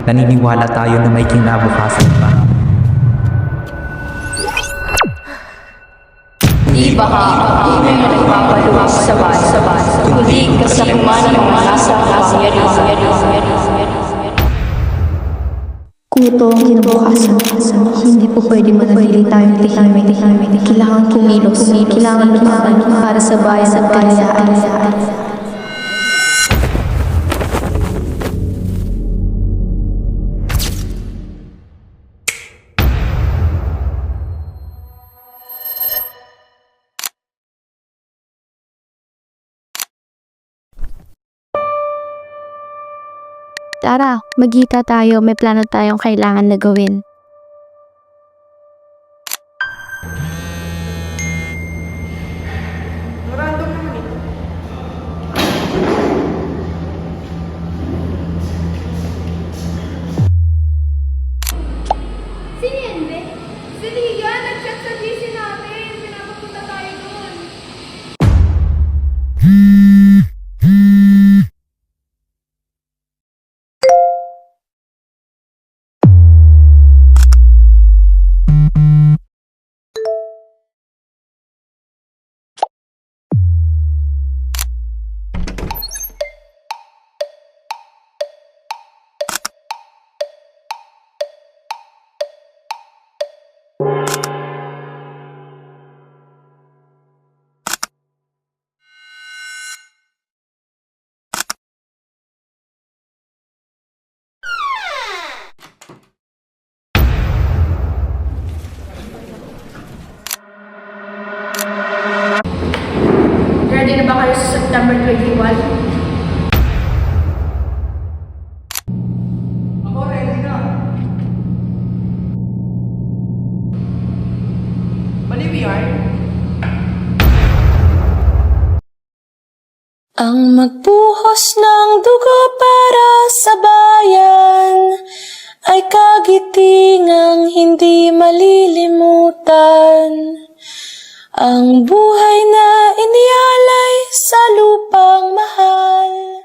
naniniwala tayo na may kinabukasan pa. Di ba hindi mo nagpapaluwas sa bayan, kundi kasakman ng mga nasa kapangyarihan. Kung ito ang kinabukasan, hindi po pwede manatili tayong tahimik. Kailangan kumilos, kailangan lumaban para sa bayan at kalayaan. Tara, magkita tayo. May plano tayong kailangan na gawin. Sino yan, be? Si Liga, nag-chat sa GC natin. Pinapapunta tayo doon. Ready na ba kayo sa September 21? Ako, ready na. Baliw yan. Ang magbuhos ng dugo para sa bayan ay kagitingang hindi malilimutan. Ang buhay na inialay sa lupang mahal.